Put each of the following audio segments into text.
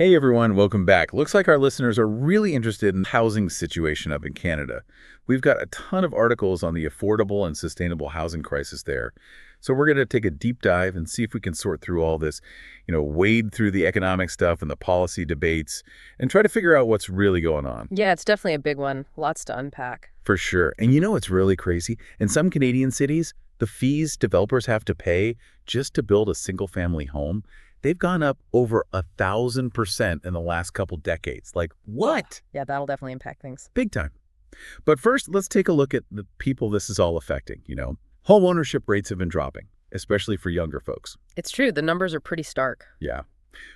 Hey everyone, welcome back. Looks like our listeners are really interested in the housing situation up in Canada. We've got a ton of articles on the affordable and sustainable housing crisis there. So we're going to take a deep dive and see if we can sort through all this, wade through the economic stuff and the policy debates and try to figure out what's really going on. Yeah, it's definitely a big one. Lots to unpack. For sure. And what's really crazy? In some Canadian cities, the fees developers have to pay just to build a single-family home, they've gone up over 1,000% in the last couple decades. Like, what? Yeah, that'll definitely impact things. Big time. But first, let's take a look at the people this is all affecting, Home ownership rates have been dropping, especially for younger folks. It's true. The numbers are pretty stark. Yeah.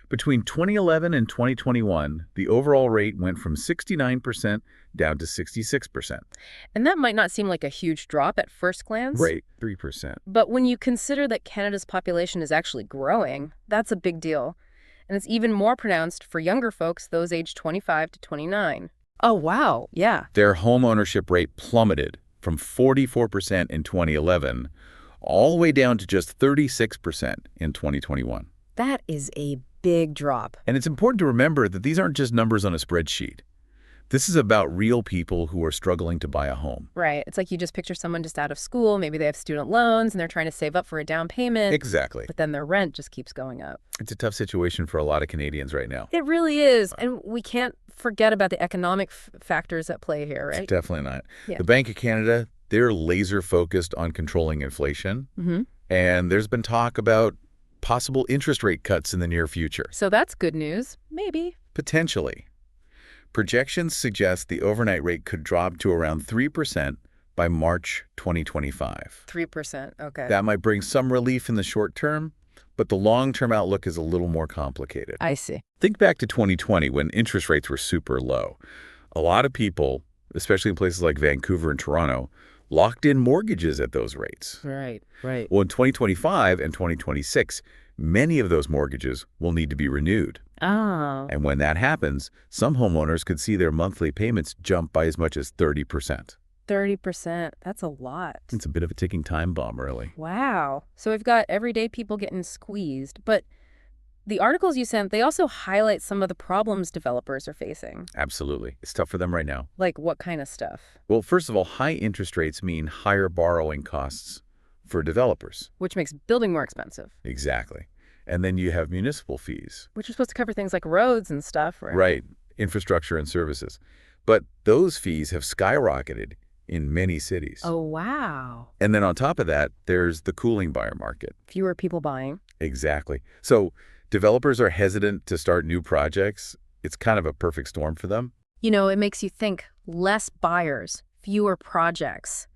Between 2011 and 2021, the overall rate went from 69% down to 66%. And that might not seem like a huge drop at first glance. Right, 3%. But when you consider that Canada's population is actually growing, that's a big deal. And it's even more pronounced for younger folks, those aged 25 to 29. Oh, wow. Yeah. Their home ownership rate plummeted from 44% in 2011 all the way down to just 36% in 2021. That is a big drop. And it's important to remember that these aren't just numbers on a spreadsheet. This is about real people who are struggling to buy a home. Right. It's like you just picture someone just out of school. Maybe they have student loans and they're trying to save up for a down payment. Exactly. But then their rent just keeps going up. It's a tough situation for a lot of Canadians right now. It really is. And we can't forget about the economic factors at play here, right? It's definitely not. Yeah. The Bank of Canada, they're laser focused on controlling inflation. Mm-hmm. And there's been talk about possible interest rate cuts in the near future. So that's good news. Maybe. Potentially. Projections suggest the overnight rate could drop to around 3% by March 2025. 3%. Okay. That might bring some relief in the short term, but the long-term outlook is a little more complicated. I see. Think back to 2020 when interest rates were super low. A lot of people, especially in places like Vancouver and Toronto, locked in mortgages at those rates. Right. Well, in 2025 and 2026, many of those mortgages will need to be renewed. Oh. And when that happens, some homeowners could see their monthly payments jump by as much as 30%. 30%. That's a lot. It's a bit of a ticking time bomb, really. Wow. So we've got everyday people getting squeezed. But the articles you sent, they also highlight some of the problems developers are facing. Absolutely. It's tough for them right now. Like what kind of stuff? Well, first of all, high interest rates mean higher borrowing costs for developers. Which makes building more expensive. Exactly. And then you have municipal fees. Which are supposed to cover things like roads and stuff, right? Right. Infrastructure and services. But those fees have skyrocketed in many cities. Oh, wow. And then on top of that, there's the cooling buyer market. Fewer people buying. Exactly. So developers are hesitant to start new projects. It's kind of a perfect storm for them. It makes you think less buyers, fewer projects.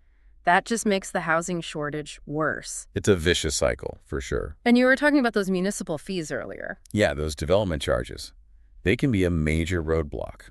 That just makes the housing shortage worse. It's a vicious cycle, for sure. And you were talking about those municipal fees earlier. Yeah, those development charges. They can be a major roadblock.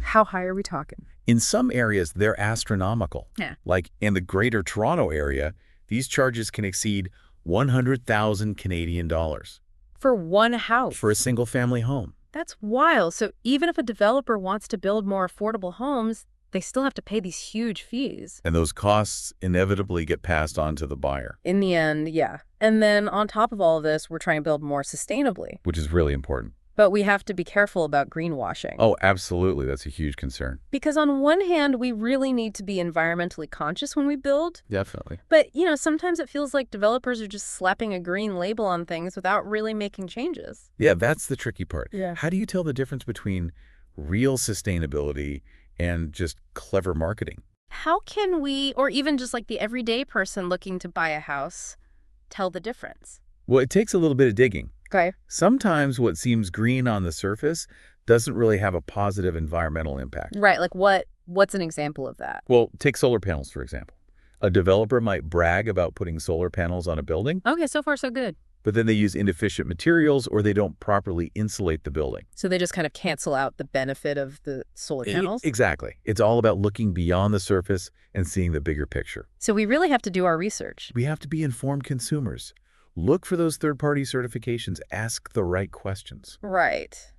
How high are we talking? In some areas, they're astronomical. Yeah. Like in the Greater Toronto area, these charges can exceed 100,000 Canadian dollars. For one house? For a single-family home. That's wild. So even if a developer wants to build more affordable homes, they still have to pay these huge fees. And those costs inevitably get passed on to the buyer. In the end, yeah. And then on top of all of this, we're trying to build more sustainably. Which is really important. But we have to be careful about greenwashing. Oh, absolutely. That's a huge concern. Because on one hand, we really need to be environmentally conscious when we build. Definitely. But, sometimes it feels like developers are just slapping a green label on things without really making changes. Yeah, that's the tricky part. Yeah. How do you tell the difference between real sustainability and just clever marketing? How can we, or even just like the everyday person looking to buy a house, tell the difference? Well, it takes a little bit of digging. Okay. Sometimes what seems green on the surface doesn't really have a positive environmental impact. Right. Like what's an example of that? Well, take solar panels, for example. A developer might brag about putting solar panels on a building, Okay, so far so good. but then they use inefficient materials or they don't properly insulate the building. So they just kind of cancel out the benefit of the solar panels? Exactly. It's all about looking beyond the surface and seeing the bigger picture. So we really have to do our research. We have to be informed consumers. Look for those third-party certifications. Ask the right questions. Right.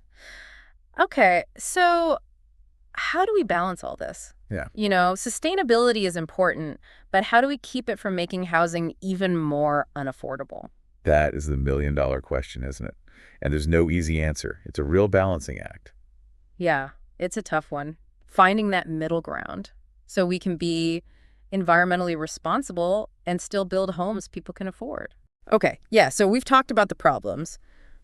Okay, so how do we balance all this? Yeah. Sustainability is important, but how do we keep it from making housing even more unaffordable? That is the million-dollar question, isn't it? And there's no easy answer. It's a real balancing act. Yeah, it's a tough one. Finding that middle ground so we can be environmentally responsible and still build homes people can afford. Okay, yeah, so we've talked about the problems,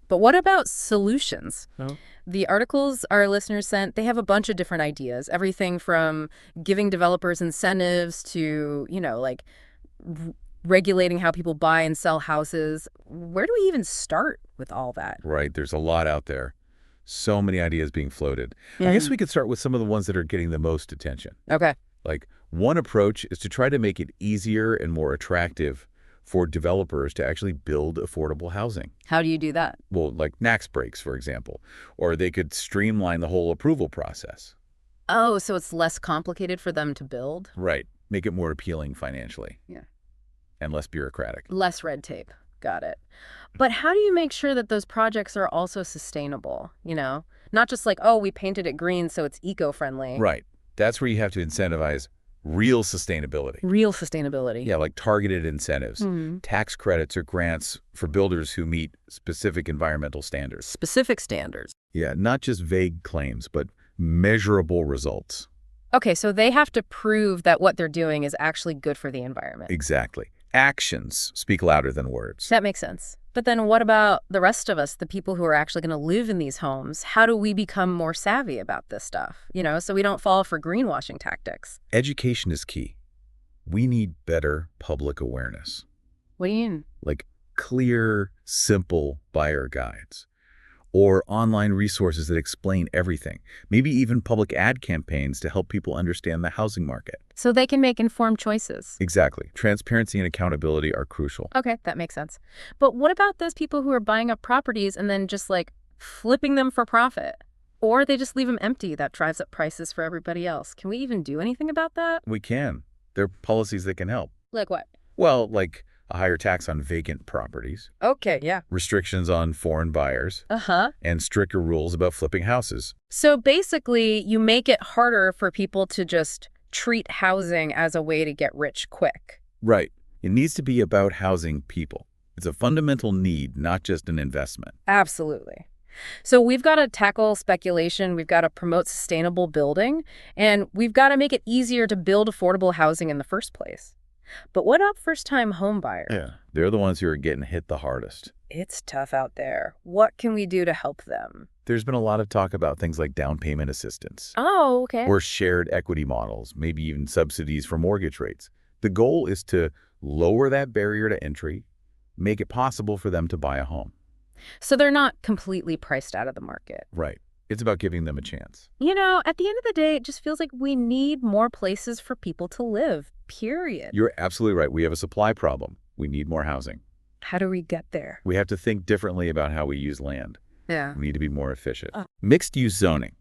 but what about solutions? No. The articles our listeners sent, they have a bunch of different ideas, everything from giving developers incentives to, like regulating how people buy and sell houses. Where do we even start with all that? Right. There's a lot out there. So many ideas being floated. I guess we could start with some of the ones that are getting the most attention. Okay. Like, one approach is to try to make it easier and more attractive for developers to actually build affordable housing. How do you do that? Well, like NACS breaks, for example. Or they could streamline the whole approval process. Oh, so it's less complicated for them to build? Right. Make it more appealing financially. Yeah. And less bureaucratic. Less red tape. Got it. But how do you make sure that those projects are also sustainable, Not just like, oh, we painted it green so it's eco-friendly. Right. That's where you have to incentivize real sustainability. Real sustainability. Yeah, like targeted incentives, tax credits or grants for builders who meet specific environmental standards. Specific standards. Yeah, not just vague claims, but measurable results. Okay, so they have to prove that what they're doing is actually good for the environment. Exactly. Actions speak louder than words. That makes sense. But then what about the rest of us, the people who are actually going to live in these homes? How do we become more savvy about this stuff, so we don't fall for greenwashing tactics? Education is key. We need better public awareness. What do you mean? Like clear, simple buyer guides. Or online resources that explain everything. Maybe even public ad campaigns to help people understand the housing market. So they can make informed choices. Exactly. Transparency and accountability are crucial. Okay, that makes sense. But what about those people who are buying up properties and then just flipping them for profit? Or they just leave them empty? That drives up prices for everybody else. Can we even do anything about that? We can. There are policies that can help. Like what? Well, like a higher tax on vacant properties. Okay, yeah. Restrictions on foreign buyers. And stricter rules about flipping houses. So basically, you make it harder for people to just treat housing as a way to get rich quick. Right. It needs to be about housing people. It's a fundamental need, not just an investment. Absolutely. So we've got to tackle speculation, we've got to promote sustainable building, and we've got to make it easier to build affordable housing in the first place. But what about first-time home buyers? Yeah, they're the ones who are getting hit the hardest. It's tough out there. What can we do to help them? There's been a lot of talk about things like down payment assistance. Oh, okay. Or shared equity models, maybe even subsidies for mortgage rates. The goal is to lower that barrier to entry, make it possible for them to buy a home. So they're not completely priced out of the market. Right. It's about giving them a chance. At the end of the day, it just feels like we need more places for people to live, period. You're absolutely right. We have a supply problem. We need more housing. How do we get there? We have to think differently about how we use land. Yeah. We need to be more efficient. Mixed-use zoning,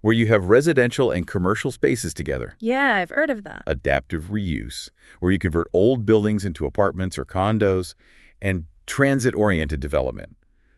where you have residential and commercial spaces together. Yeah, I've heard of that. Adaptive reuse, where you convert old buildings into apartments or condos. And transit-oriented development.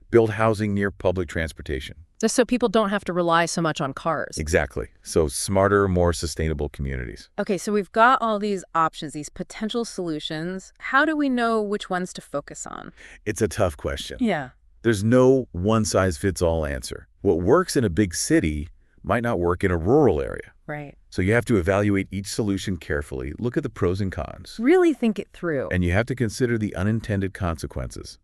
Build housing near public transportation. Just so people don't have to rely so much on cars. Exactly. So smarter, more sustainable communities. Okay, so we've got all these options, these potential solutions. How do we know which ones to focus on? It's a tough question. Yeah. There's no one-size-fits-all answer. What works in a big city might not work in a rural area. Right. So you have to evaluate each solution carefully, look at the pros and cons. Really think it through. And you have to consider the unintended consequences.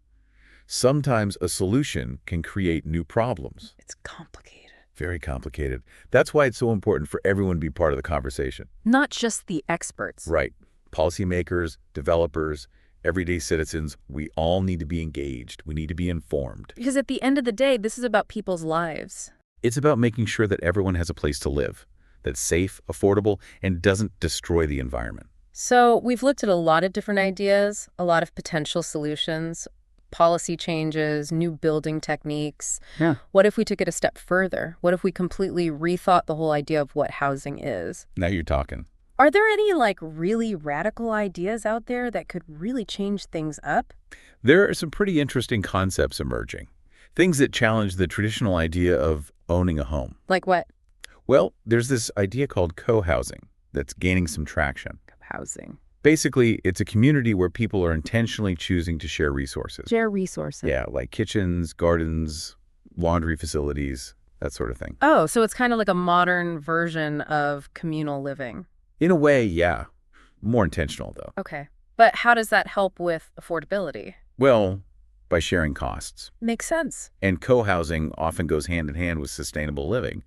Sometimes a solution can create new problems. It's complicated. Very complicated. That's why it's so important for everyone to be part of the conversation. Not just the experts. Right. Policymakers, developers, everyday citizens, we all need to be engaged. We need to be informed. Because at the end of the day, this is about people's lives. It's about making sure that everyone has a place to live, that's safe, affordable, and doesn't destroy the environment. So we've looked at a lot of different ideas, a lot of potential solutions, policy changes, new building techniques. Yeah. What if we took it a step further? What if we completely rethought the whole idea of what housing is? Now you're talking. Are there any really radical ideas out there that could really change things up? There are some pretty interesting concepts emerging. Things that challenge the traditional idea of owning a home. Like what? Well, there's this idea called co-housing that's gaining some traction. Housing. Basically, it's a community where people are intentionally choosing to share resources. Share resources. Yeah, like kitchens, gardens, laundry facilities, that sort of thing. Oh, so it's kind of like a modern version of communal living. In a way, yeah. More intentional, though. Okay. But how does that help with affordability? Well, by sharing costs. Makes sense. And co-housing often goes hand in hand with sustainable living.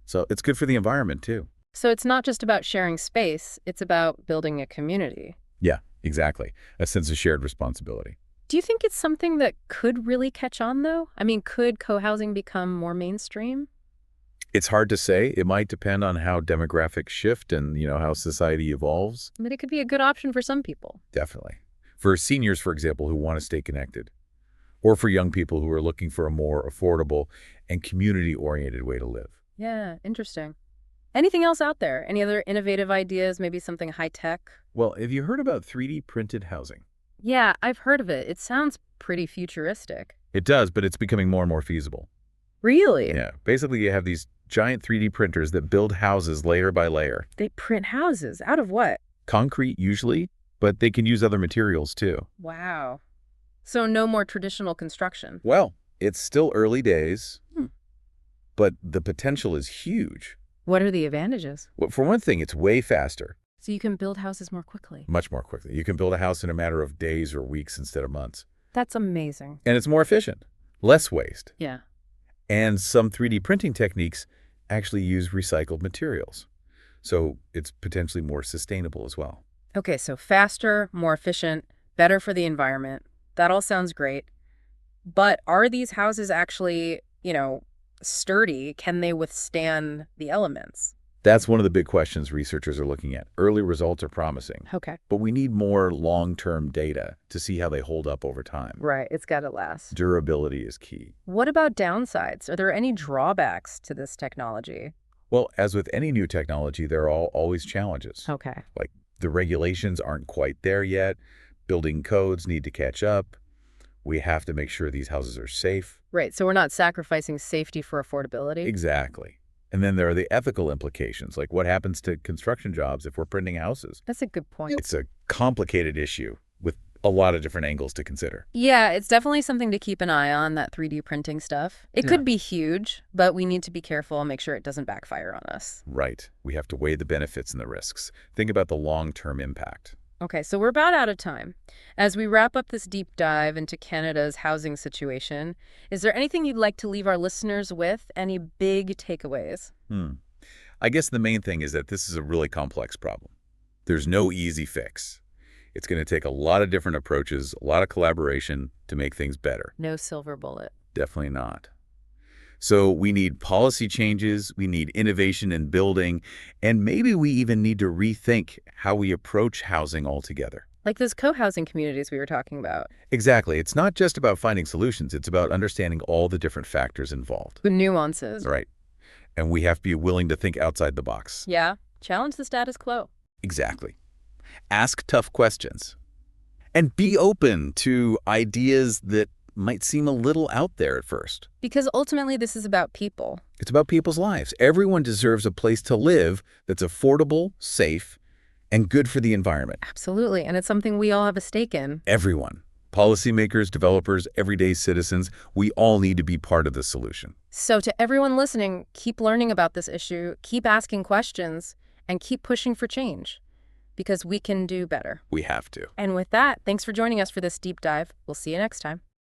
So it's good for the environment, too. So it's not just about sharing space, it's about building a community. Yeah, exactly. A sense of shared responsibility. Do you think it's something that could really catch on, though? I mean, could co-housing become more mainstream? It's hard to say. It might depend on how demographics shift and, how society evolves. But it could be a good option for some people. Definitely. For seniors, for example, who want to stay connected. Or for young people who are looking for a more affordable and community-oriented way to live. Yeah, interesting. Anything else out there? Any other innovative ideas, maybe something high-tech? Well, have you heard about 3D printed housing? Yeah, I've heard of it. It sounds pretty futuristic. It does, but it's becoming more and more feasible. Really? Yeah. Basically, you have these giant 3D printers that build houses layer by layer. They print houses out of what? Concrete, usually, but they can use other materials, too. Wow. So no more traditional construction. Well, it's still early days, Hmm. but the potential is huge. What are the advantages? Well, for one thing, it's way faster, So you can build houses more quickly. much more quickly. You can build a house in a matter of days or weeks instead of months. That's amazing. And it's more efficient, less waste. Yeah. And some 3D printing techniques actually use recycled materials. So it's potentially more sustainable as well. Okay, so faster, more efficient, better for the environment. That all sounds great. But are these houses actually, sturdy? Can they withstand the elements? That's one of the big questions researchers are looking at. Early results are promising, Okay. but we need more long-term data to see how they hold up over time. Right, it's got to last. Durability is key. What about downsides? Are there any drawbacks to this technology? Well, as with any new technology, there are always challenges. Okay. Like the regulations aren't quite there yet. Building codes need to catch up. We have to make sure these houses are safe. Right, so we're not sacrificing safety for affordability? Exactly. And then there are the ethical implications, like what happens to construction jobs if we're printing houses. That's a good point. It's a complicated issue with a lot of different angles to consider. Yeah, it's definitely something to keep an eye on, that 3D printing stuff. It could be huge, but we need to be careful and make sure it doesn't backfire on us. Right. We have to weigh the benefits and the risks. Think about the long-term impact. Okay, so we're about out of time. As we wrap up this deep dive into Canada's housing situation, is there anything you'd like to leave our listeners with? Any big takeaways? I guess the main thing is that this is a really complex problem. There's no easy fix. It's going to take a lot of different approaches, a lot of collaboration to make things better. No silver bullet. Definitely not. So we need policy changes, we need innovation in building, and maybe we even need to rethink how we approach housing altogether. Like those co-housing communities we were talking about. Exactly. It's not just about finding solutions. It's about understanding all the different factors involved. The nuances. Right. And we have to be willing to think outside the box. Yeah. Challenge the status quo. Exactly. Ask tough questions. And be open to ideas that might seem a little out there at first. Because ultimately this is about people. It's about people's lives. Everyone deserves a place to live that's affordable, safe, and good for the environment. Absolutely. And it's something we all have a stake in. Everyone. Policymakers, developers, everyday citizens, we all need to be part of the solution. So to everyone listening, keep learning about this issue, keep asking questions, and keep pushing for change. Because we can do better. We have to. And with that, thanks for joining us for this deep dive. We'll see you next time.